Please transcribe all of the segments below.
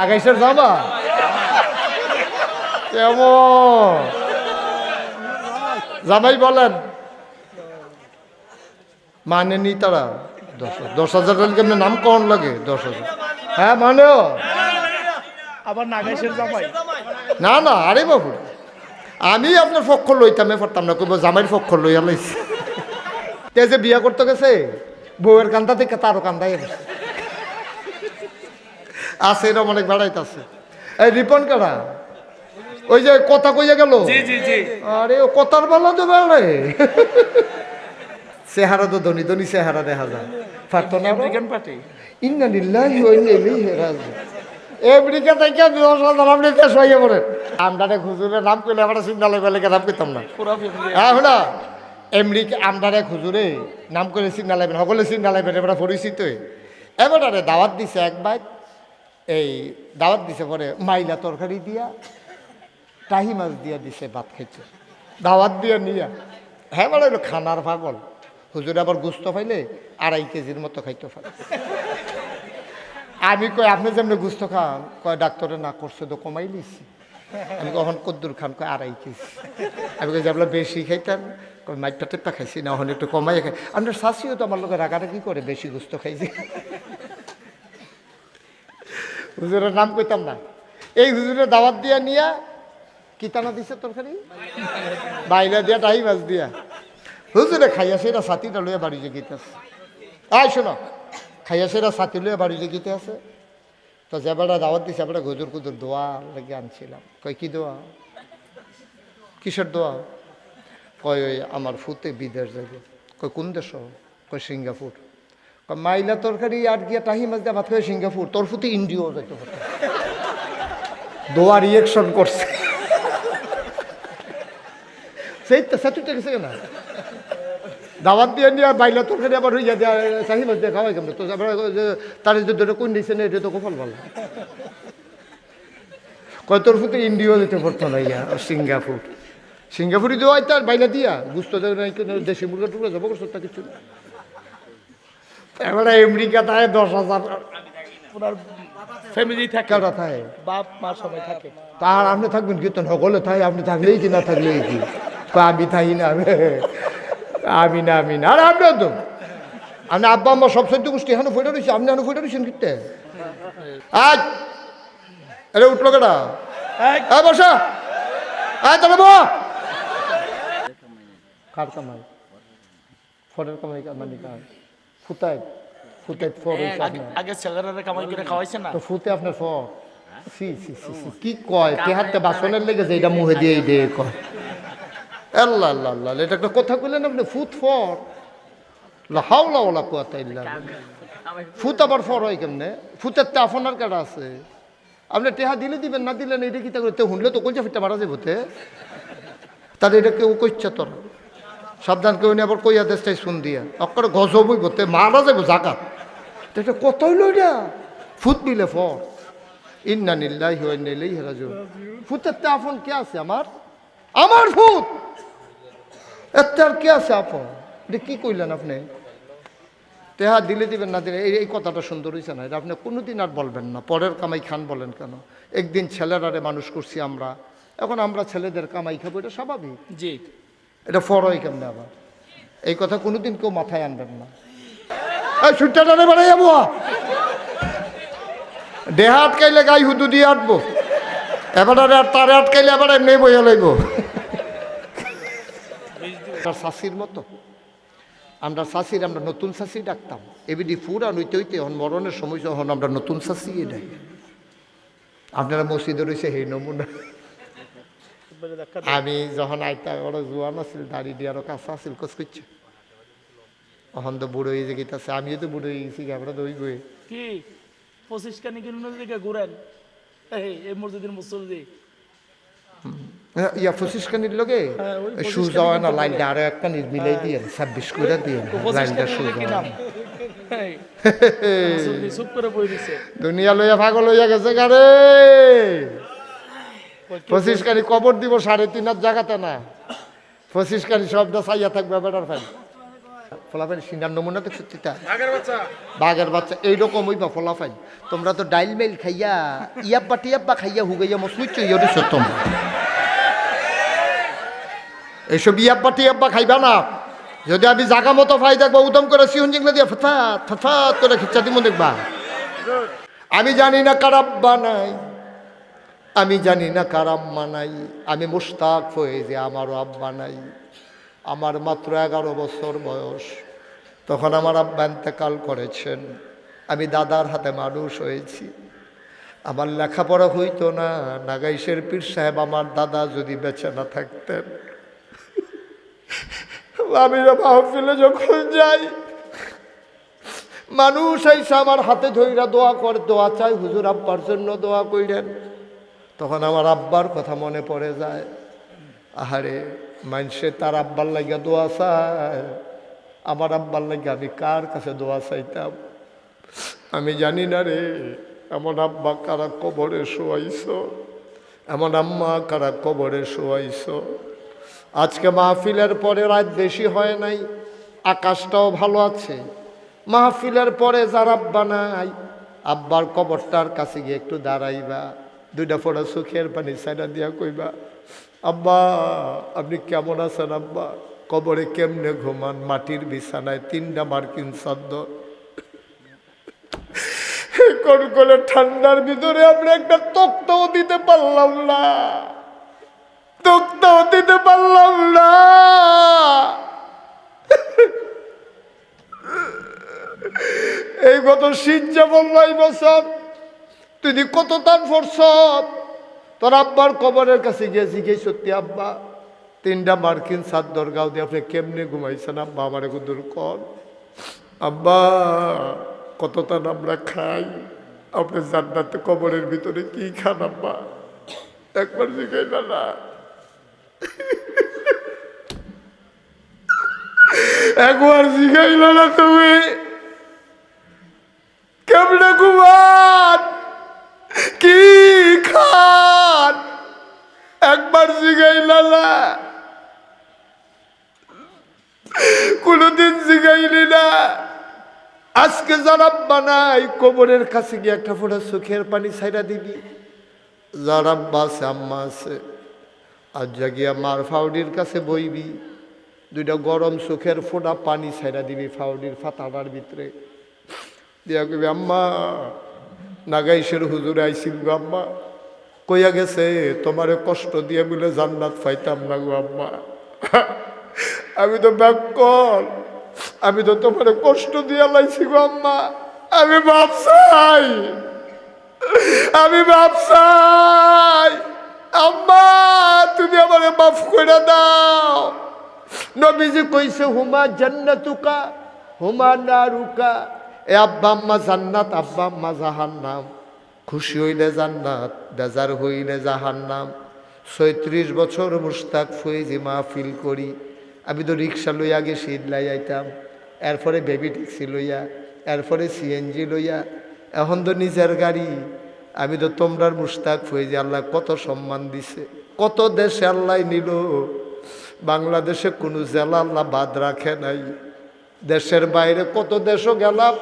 আকাশের জামা কেমন জামাই বলেন মানেনি তারা 10,000 টাকা কেমন নাম কম লাগে 10,000 হ্যাঁ মানেও আবার নাগাইশের জামাই না না আরে বাবু আমি আপনার পক্ষ লইতাম পারতাম না কইব জামাইয়ের পক্ষ লইয়া লইছি তে যে বিয়া করতে গেছে বউয়ের কান্দা থেকে তারও কান্দাই গেছে আছে এরকম অনেক বেড়াইতেছে এই রিপন কারা ওই যে কথা কইয়া গেল জি জি জি আরে ও কথার বেলা তো বেড়ে চেহারা তো ধনী ধনী চেহারা দেখা যায় পারতো না আমেরিকান পার্টি ইন্না লিল্লাহি ওয়া ইন্না ইলাইহি রাজিউন আমেরিকা থেকে 10,000 আপনি দেশ হয়ে পড়েন আমদারে হুজুরের নাম কইলে আমরা চিন্তা লাগবে নাম কইতাম না পুরো ফ্যামিলি হ্যাঁ হলো আমেরিকা আমদারে হুজুরে নাম করে চিন্তা লাগবেন সকলে চিন্তা লাগবেন এবার পরিচিত এবারে দাওয়াত দিছে এক বাইক এই দাওয়াত দিছে পরে মাইলা তরকারি দিয়া টাহি মাছ দিয়া দিছে ভাত খাইছে দাওয়াত দিয়া নিয়া হ্যাঁ বলে খানার পাগল হুজুরে আবার গুস্ত পাইলে 2.5 কেজির মতো খাইতে পারে আমি কই আপনি যেমনি গুস্ত খান কয় ডাক্তারে না করছে তো কমাই লিছি আমি কখন কদ্দুর খান কয় 2.5 কেজি আমি কই যে আপনার বেশি খাইতেন কই মাইটটা টেপটা খাইছি না এখন একটু কমাই খাই আপনার শাশিও তো আমার লোকের রাগাটা কি করে বেশি গুস্ত খাইছি হুজুরের নাম কইতাম না এই হুজুরের দাওয়াত দিয়া নিয়া কিতানা দিছে তরকারি বাইলা দিয়া টাহি মাছ দিয়া হুজুরে খাইয়া সেটা ছাতিটা লইয়া বাড়ি যে গীতে আছে আয় শোনো খাইয়া সেটা ছাতি লইয়া বাড়ি যে গীতে আছে তো যে বেড়া দাওয়াত দিছে এবার হুজুর কুজুর দোয়া লেগে আনছিলাম কয় কি দোয়া কিসের দোয়া কয় ওই আমার ফুতে বিদেশ যাবে কয় কোন দেশ কয় সিঙ্গাপুর মাইলা তরকারি আর গিয়া টাহি মাছ দিয়ে ভাত খাই সিঙ্গাপুর তোর ফুতে ইন্ডিয়াও যাইতে পারত দোয়া রিয়েকশন করছে সেই তো সেতুটা গেছে না দাওয়াত দিয়ে নিয়ে বাইলা তরকারি আবার হইয়া দেওয়া টাহি মাছ দিয়ে খাওয়াই কেমন তো তার যদি কোন দিচ্ছে না এটা তো কপাল ভালো কয় তোর ফুতে ইন্ডিয়াও যেতে পারতো না ইয়া সিঙ্গাপুর সিঙ্গাপুরি দেওয়া তার বাইলা দিয়া গুস্ত দেশি মুরগা টুকরা যাবো করছো তা কিছু এবারে আমেরিকা থাকে 10,000 ওনার ফ্যামিলি থাকে কেউটা থাকে বাপ মা সবাই থাকে তার আপনি থাকবেন কি তো সকলে থাকে আপনি থাকলেই কি না থাকলেই কি আমি থাকি না আমি না আর আপনিও তো আপনি আব্বা আম্মা সব সহ্য গোষ্ঠী এখানে ফোটা রয়েছে আপনি এখানে ফোটা রয়েছেন কিনতে আজ আরে উঠলো কেটা বসা আয় তাহলে কার কামাই ফোনের কামাই মানে কার ফুতায় ফুতে ফর আগে ছেলেরা কামাই করে খাওয়াইছে না তো ফুতে আপনার ফর সি সি সি সি কি কয় তেহাতে বাসনের লেগেছে এটা মুহে দিয়ে দে কয় আল্লাহ আল্লাহ আল্লাহ এটা একটা কথা কইলেন আপনি ফুত ফর লা হাওলা ওয়ালা কুওয়াতা ইল্লা ফুত আবার ফর হয় কেমনে ফুতের তে আপনার কাটা আছে আপনি টেহা দিলে দিবেন না দিলেন এটা কি তা করতে হুনলে তো কইছে ফিটা মারা যাবতে তাহলে এটা কেউ কইছে তোর সাবধান কেউ আবার কইয়া দেশটাই শুন দিয়া অক্কর গজবই বলতে মারা যাবো জাকাত এটা কত হইল এটা ফুট দিলে ফর ইন্না নিল্লাহি ওয়া ইন্না ইলাইহি রাজিউন ফুতের তে আপন কে আছে আমার ফুট এত আর কে আছে আপন এটা কি কইলেন আপনি তেহা দিলে দিবেন না দিলে এই কথাটা সুন্দর হয়েছে না এটা আপনি কোনোদিন আর বলবেন না পরের কামাই খান বলেন কেন একদিন ছেলেরারে মানুষ করছি আমরা এখন আমরা ছেলেদের কামাই খাবো এটা স্বাভাবিক জি এটা ফরই কেমনে আবার এই কথা কোনোদিন কেউ মাথায় আনবেন না এই সুট্টাটারে বাড়াই যাবো দেহা আটকাইলে গাই হুদু দিয়ে আটবো এবার আর তারে আটকাইলে আবার এমনি বইয়া লইব শাশির মতো আমরা শাশির আমরা নতুন শাশি ডাকতাম এবিডি ফুরা নইতে হইতে এখন মরণের সময় যখন আমরা নতুন শাশি ডাকি আপনারা মসজিদে রয়েছে সেই নমুনা আমি যখন আইতা ওরা জোয়ান আছিল দাড়ি দিয়ে আরো কাঁচা আছিল কস করছে এখন তো বুড়ো হয়ে গেছে আমিও তো বুড়ো হয়ে গেছি আমরা তো ওই বই কি 25 কানি কিলো দিকে ঘুরেন এই মসজিদের মুসল্লি ইয়া 25 কানির লগে সুজা না লাইনটা আরো একটা মিলাই দিয়ে 26 করে দিয়ে লাইনটা সুজা চুপ করে বই দিছে দুনিয়া লইয়া পাগল হইয়া গেছে গারে 25 কানি কবর দিব 3.5 হাত জায়গাতে না 25 কানি শব্দ চাইয়া থাকবে বেটার ফাইল ফলাফাইন সিনার নমুনা দেখছো চিতা বাঘের বাচ্চা এইরকম হইবা ফলাফাইন। তোমরা তো ডাইল মেল খাইয়া টিয়াব্বা খাইয়া হুগাইয়া মসুইচ ইয়রিস তোমরা এইসব টিয়াব্বা খাইবা না। যদি আমি জাগা মতো ফাই দেখবো উদম করে সিহন জিংলা দিয়ে ফথাত ফথাত করে খিচ্চা দিব দেখবা। আমি জানি না কার আব্বা নাই, আমি জানি না কার আম্মা নাই, আমি মুশতাক হয়ে যে আমারও আব্বা নাই। আমার মাত্র 11 বছর বয়স, তখন আমার আব্বা ইন্তেকাল করেছেন। আমি দাদার হাতে মানুষ হয়েছি। আমার লেখাপড়া হইতো না। নাগাইশের পীর সাহেব আমার দাদা যদি বেঁচে না থাকতেন, আমি মাহফিলে যখন যাই মানুষ আইসা আমার হাতে ধইরা দোয়া করে, দোয়া চাই হুজুর আব্বার জন্য দোয়া কইরেন। তখন আমার আব্বার কথা মনে পড়ে যায়। আহারে মানুষে তার আব্বার লাগিয়া দোয়া চায়, আমার আব্বার লাগিয়া আমি কার কাছে দোয়া চাইতাম? আমি জানি না রে। এমন আব্বা কারা কবরে শোয়াইছ, এমন আম্মা কারা কবরে শোয়াইছ। আজকে মাহফিলের পরে রাত বেশি হয় নাই, আকাশটাও ভালো আছে। মাহফিলের পরে যার আব্বা নাই, আব্বার কবরটার কাছে গিয়ে একটু দাঁড়াইবা, 2টা ফোঁটা চোখের পানি সাইডা দিয়া কইবা, আব্বা আপনি কেমন আছেন আব্বা? কবরে কেমনে ঘুমান? মাটির বিছানায় 3টা মার্কিন চাদর। কনকনে ঠান্ডার ভিতরে আমরা একটা তক্তাও দিতে পারলাম না, তক্তাও দিতে পারলাম না। এই গত শীত যেমন 9 বছর তুই কত দান ফরছ, তোর আব্বার কবরের কাছে গিয়ে জিজ্ঞেস সত্যি আব্বা 3টা মার্কিন চাদর গাও দিয়ে আপনি কেমনে ঘুমাইছেন আব্বা? আমার দূর কর আব্বা। কত তান আমরা খাই, আপনি জান্নাতে কবরের ভিতরে কি খান আব্বা? একবার জিজ্ঞাই না। একবার জিজ্ঞাইল না তুমি কেমনে ঘুমান, কি খান? একবার জিগাইল না, কোনদিন জিগাইলি না। আজকে যার আব্বা নাই, কবরের কাছে গিয়ে একটা ফোঁটা চোখের পানি ছাইড়া দিবি। যার আব্বা আছে আম্মা আছে, আজ জাগিয়া মার ফাউডির কাছে বইবি, 2টা গরম চোখের ফোঁটা পানি ছাইড়া দিবি ফাউডির ফাতাটার ভিতরে দিয়া কবি, আম্মা নাগাইশের হুজুর আইছিল গো আম্মা, কইয়া গেছে তোমারে কষ্ট দিয়ে বলে জান্নাত পাইতাম না গো আম্মা। আমি তো ব্যাকল, আমি তো তোমারে কষ্ট দিয়ে লাইছি গো আম্মা। আমি বাপ চাই, আমি বাপ চাই আম্মা, তুমি আমারে মাফ করে দাও। নবীজি কইছে হুমা জান্নাতুকা হুমা নারুকা। এ আব্বা আম্মা জান্নাত, আব্বা আম্মা জাহান্নাম। খুশি হইলে জান্নাত, বেজার হইলে জাহান্নাম। 36 বছর মুশতাক ফয়েজি মাহফিল করি। আমি তো রিক্সা লইয়া আগে শীত লাই আইতাম, এরপরে বেবি ট্যাক্সি লইয়া, এরপরে সিএনজি লইয়া, এখন তো নিজের গাড়ি। আমি তো তোমরার মুশতাক ফয়েজি। আল্লাহ কত সম্মান দিছে, কত দেশে আল্লাহ নিল। বাংলাদেশে কোনো জেলা আল্লাহ বাদ রাখে নাই। দেশের বাইরে কত দেশও গেলাম,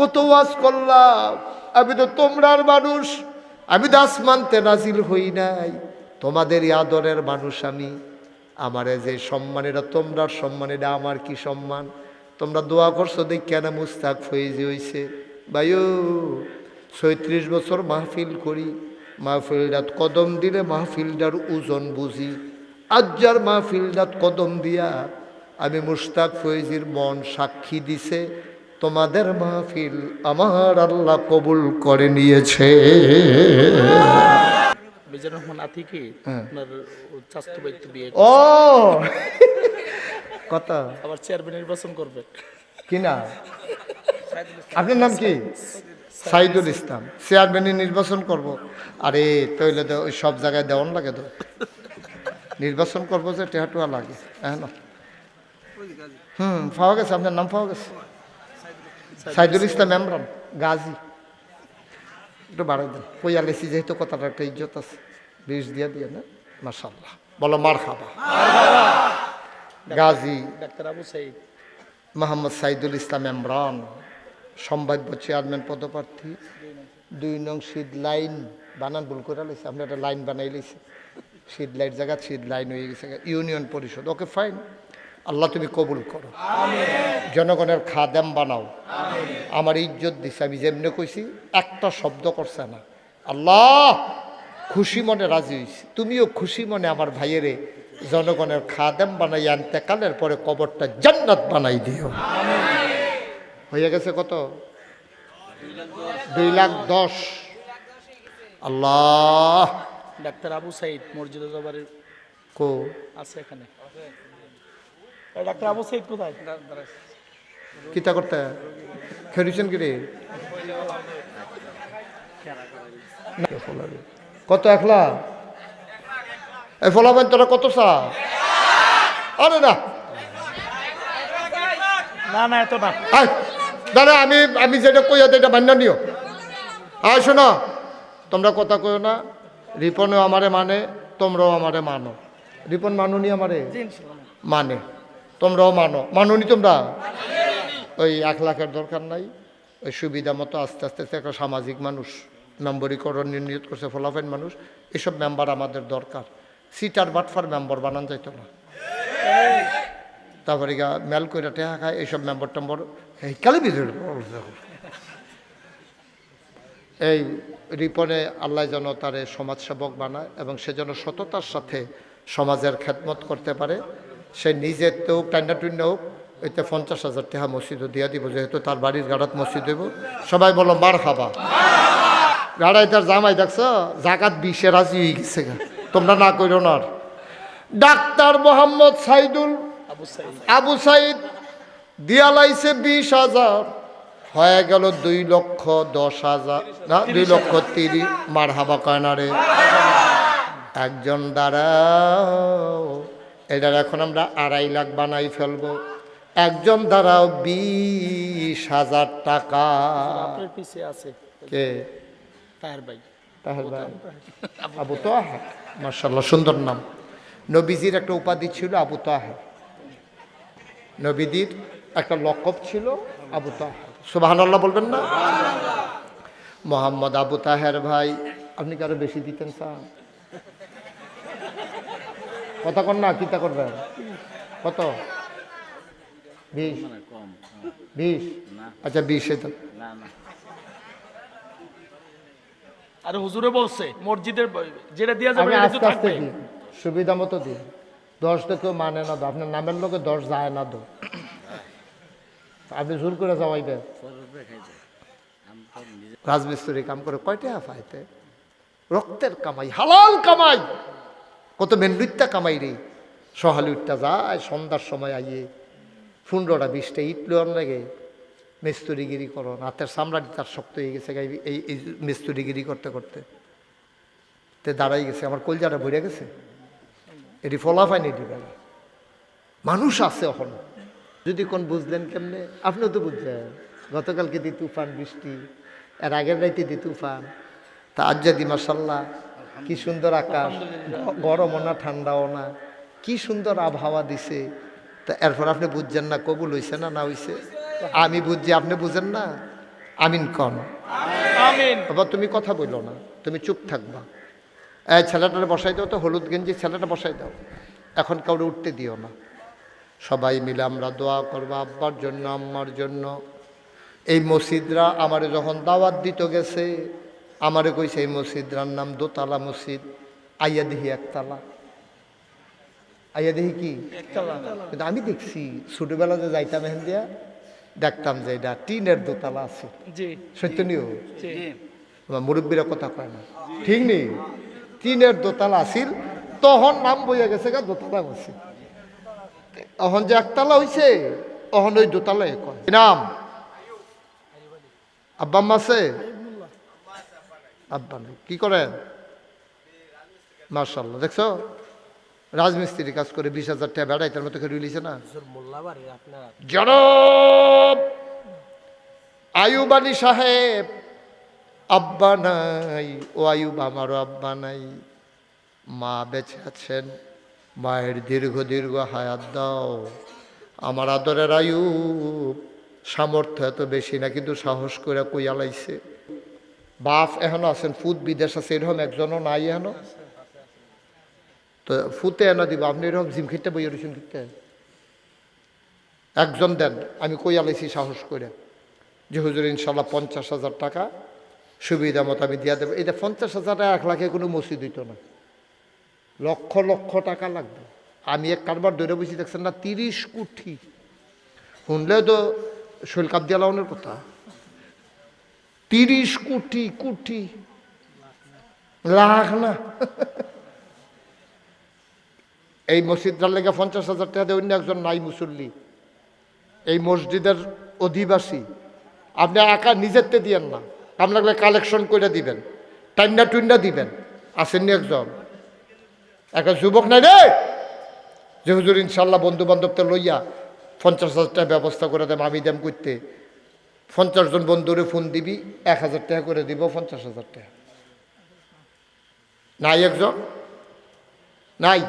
কত ওয়াজ করলাম। আমি তো তোমরার মানুষ, আমি তো আসমানতে নাজিল হই নাই, তোমাদেরই আদরের মানুষ আমি। আমারে যে সম্মান, এটা তোমরার সম্মান, এটা আমার কি সম্মান? তোমরা দোয়া করছো দেখ কেন মুস্তাক ফয়েজি হইছে। ভাইও 36 বছর মাহফিল করি, মাহফিলটাত কদম দিলে মাহফিলটার ওজন বুঝি। আজ্জার মাহফিলটাত কদম দিয়া আমি মুশতাক ফয়েজির মন সাক্ষী দিছে, তোমাদের মাহফিল আমার আল্লাহ কবুল করে নিয়েছে। মিজানুর রহমান আতিকি আপনার চাচাতো ভাই তো বিয়ে ও কত আবার চেয়ারম্যান নির্বাচন করবে কিনা? আপনার নাম কি? সাইদুল ইসলাম। চেয়ারম্যান নির্বাচন করব। আরে তৈলে তো ওই সব জায়গায় দেওয়ান লাগে তো, নির্বাচন করবো যে টেহাটুয়া লাগে। হ্যাঁ পাওয়া গেছে, আপনার নাম পাওয়া গেছে। সাইদুল ইসলাম এমরান গাজী। একটু বাড়াই দেন, পইয়া লেছি যেহেতু কথাটা একটা ইজ্জত আছে, 20 দিয়ে না। মাশাআল্লাহ বলো মারহাবা। গাজী ডাক্তার আবু সাইদ মোহাম্মদ সাইদুল ইসলাম ইমরান সম্ভাব্য চেয়ারম্যান পদপ্রার্থী 2 নং শীত লাইন বানান ভুল করে লাইছে, আপনি একটা লাইন বানাই লাইছে, শীত লাইট জায়গা শীত লাইন হয়ে গেছে ইউনিয়ন পরিষদ। ওকে ফাইন, আল্লাহ তুমি কবুল করো, জনগণের খাদেম বানাও। আমার ইজ্জত দিছে, আমি যেমনি কইছি একটা শব্দ করছে না। আল্লাহ খুশি মনে রাজি হয়েছি, তুমিও খুশি মনে আমার ভাইয়েরে জনগণের খাদেম বানাই ইন্তেকালের পরে কবরটা জান্নাত বানাই দিও। হয়ে গেছে কত? 2,10,000। আল্লাহ। ডাক্তার আবু সাইদ মসজিদে জবারের কো আছে এখানে। ডাক্তার আবু সাইদ কোথায়? কিতা করতে খেয়েছেন কি রে? কত একলা? এই ফলাবেন তোরা কত চা? আরে না না না এত না। দাদা আমি যেটা কই এটা মান্য নিও। আর শোনো, তোমরা কথা কইও না, রিপনও আমারে মানে, তোমরাও আমারে মানো। রিপন মানুনি আমারে মানে, তোমরাও মানোনি তোমরা। ওই 1 লাখের দরকার নাই, ওই সুবিধা মতো আস্তে আস্তে একটা সামাজিক মানুষ মেম্বরীকরণ নিয়োগ করছে, ফলাফেন মানুষ, এসব মেম্বার আমাদের দরকার। সিটার বাটফার মেম্বার বানান যাইতো না, তারপরে মেল করে টেহা খায় এইসব মেম্বার টেম্বর এই কালে ভিতরে। এই রিপনে আল্লাহ যেন তারে সমাজসেবক বানায় এবং সে যেন সততার সাথে সমাজের খেদমত করতে পারে। সে নিজের তো টান্না টুন্না হোক, ওইতে 50,000 টাকা মসজিদও দিয়া দিব, যেহেতু তার বাড়ির গাড়াত মসজিদ দেব। সবাই বলো মার খাবা। গাড়াই তার জামাই দেখছ জাকাত 20-এ রাজি হয়ে গেছে, তোমরা না কইরো না। ডাক্তার মোহাম্মদ সাইদুল আবু সাইদ দিয়া লাইছে 20,000, হয়ে গেল 2,10,000 না 2,30,000। মার হাবা কয় না রে? একজন দাঁড়াও, এটার এখন আমরা 2.5 লাখ বানাই ফেলবো। একজন দাঁড়াও 20,000 টাকা। আপনার পিছে আছে কে? তাহের ভাই। তাহের ভাই আবু তাহের, মাশাআল্লাহ সুন্দর নাম। নবীজির একটা উপাধি ছিল আবু তাহের, নবীজির একটা লকব ছিল আবু তাহের। সুবহানাল্লাহ বলবেন না? মোহাম্মদ আবু তাহের ভাই, আপনি কি আরো বেশি দিতেন স্যার? কথা কর না, কিতা করবেন? কত? 20? আচ্ছা 20 আর হুজুরে বলছে মসজিদের যেটা দিয়া যাবে আমি এটা তো আস্তে আস্তে থাকবে। দিই, সুবিধা মতো দিই। 10 তো কেউ মানে না, আপনার নামের লোকে 10 যায় না দো, আপনি জোর করে যাওয়াইবেন। রাজমিস্ত্রি কাম করে কয় টাকা পাইতে? রক্তের কামাই, হালাল কামাই। কত মেন্ডুইত্যা কামাই রে। সহালি উঠটা যায়, সন্ধ্যার সময় আইয়ে 15টা 20টা ইট লোয়ার লাগে মিস্ত্রিগিরি করো। হাতের চামড়াটি তার শক্ত হয়ে গেছে এই মিস্ত্রিগিরি করতে করতে, তে দাঁড়াই গেছে, আমার কলজাটা ভরে গেছে। এটি ফলাফাই নেই বেলা মানুষ আছে এখন। যদি কোন বুঝলেন কেমনে? আপনিও তো বুঝলেন, গতকালকে দি তুফান বৃষ্টি, এর আগের রাইতে দি তুফান, তা আজ যদি মাশাল্লাহ কি সুন্দর আকাশ, গরমও না ঠান্ডাও না, কি সুন্দর আবহাওয়া দিছে। তা এরপর আপনি বুঝছেন না কবুল হইছে না না হইছে? আমি বুঝছি, আপনি বুঝেন না। আমিন কন। আমিন। বাবা তুমি কথা বললো না, তুমি চুপ থাকবা। এই ছেলেটারে বসাই দাও তো, হলুদ গেঞ্জি ছেলেটা বসাই দাও। এখন কাউরে উঠতে দিও না। সবাই মিলে আমরা দোয়া করবো আব্বার জন্য, আম্মার জন্য। এই মসজিদরা আমারে যখন দাওয়াত দিতে গেছে, আমারে কইছে এই মসজিদরার নাম দোতলা মসজিদ, আইয়া দেখি একতলা। আইয়া দেখি কি? কিন্তু আমি দেখছি ছোটবেলা যে যাইতাম এখান দিয়া, দেখতাম যে এটা টিনের দোতলা আছে। সত্য নিও? মুরব্বীরা কথা কয় না, ঠিক নেই? টিনের দোতলা আসিল, তখন নাম বইয়া গেছে গা দোতলা মসজিদ। এখন যে একতলা হইছে, তখন ওই দোতলায় কয় নাম। আব্বা আম্মা আছে? আব্বা নেই, কি করেন? মাশাআল্লাহ, দেখছো রাজমিস্ত্রি কাজ করে 20,000 টাকা বেড়াই তার মতো করে রিলিছে না। জনাব আয়ুব আলী সাহেব, আব্বা নাই। ও আয়ুব, আমারও আব্বা নাই, মা বেঁচে আছেন। মায়ের দীর্ঘ দীর্ঘ হায়াত দাও। আমার আদরের আয়ুব সামর্থ্য এত বেশি না, কিন্তু সাহস করে কইয়া লাইছে। বাপ এখনো আছেন, ফুত বিদেশ আছে, এরকম একজনও নাই এখনো। তো ফুতে এনে দিব, আপনি এরকম জিম খেতে বইয়া রয়েছেন খেতে একজন দেন। আমি কইয়া লাইছি সাহস করে যে হুজুর ইনশাল্লাহ 50,000 টাকা সুবিধা মতো আমি দিয়া দেবো। এটা 50,000 টাকা 1 লাখে কোনো মসজিদ হইতো না, লক্ষ লক্ষ টাকা লাগবে। আমি এক কারবার ধরে বসি, দেখছেন না 30 কোটি, শুনলেও তো শৈল কাপ দিয়া লাউনের কথা। 30 কোটি, কোটি লাখ না। এই মসজিদটার লেগে 50,000 টাকা দিয়ে অন্য একজন নাই মুসল্লি, এই মসজিদের অধিবাসী। আপনি একা নিজেরতে দিয়েন না, আপনার লাগলে কালেকশন করে দিবেন, টাইন্ডা টুইন্ডা দিবেন। আসেননি একজন, একটা যুবক নাই রে যে হুজুর ইনশাল্লাহ বন্ধু বান্ধবটা লইয়া 50,000 টাকা ব্যবস্থা করে দেব, আমি দেম করতে। 50 জন বন্ধুরে ফোন দিবি, 1,000 টাকা করে দিব, 50,000 টাকা নাই একজন, নাই।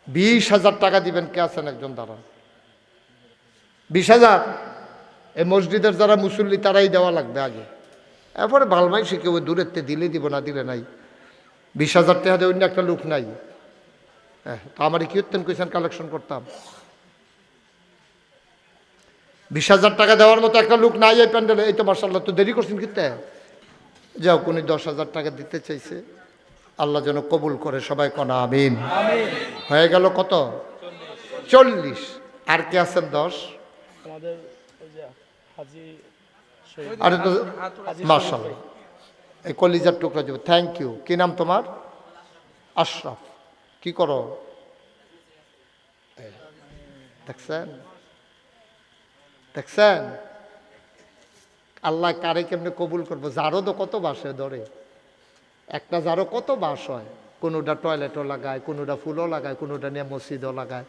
20,000 টাকা দিবেন, কে আছেন একজন দাঁড়ান? 20,000 এই মসজিদের যারা মুসল্লি তারাই দেওয়া লাগবে আগে, এরপরে ভালমাই সে কেউ দূরের তে দিলে দিব, না দিলে নাই। 20,000 টাকা দিয়ে অন্য একটা লোক নাই। হ্যাঁ, তো আমার কি হতেন কইছেন কালেকশন করতাম? 20,000 টাকা দেওয়ার মতো একটা লোক নাই এই প্যান্ডেলে। এই তো মার্শাল্লাহ, তো দেরি করছেন কিতে যাও। কোনি 10,000 টাকা দিতে চাইছে, আল্লাহ যেন কবুল করে, সবাই কনা আমিন। হয়ে গেল কত? 40। আর কে আছেন 10? আমাদের ওই যে হাজি শহীদ, আরে তো হাজি মার্শাল্লাহ, এই কলিজার টুকরা যাবে। Thank you. কি নাম তোমার? আশরাফ। কি করো? দেখছেন, দেখছেন আল্লাহ কারে কেমনে কবুল করবো। যারও তো কত বাসে ধরে, একটা যারও কত বাস হয়, কোনোটা টয়লেটও লাগায়, কোনোটা ফুলও লাগায়, কোনোটা নিয়ে মসজিদও লাগায়।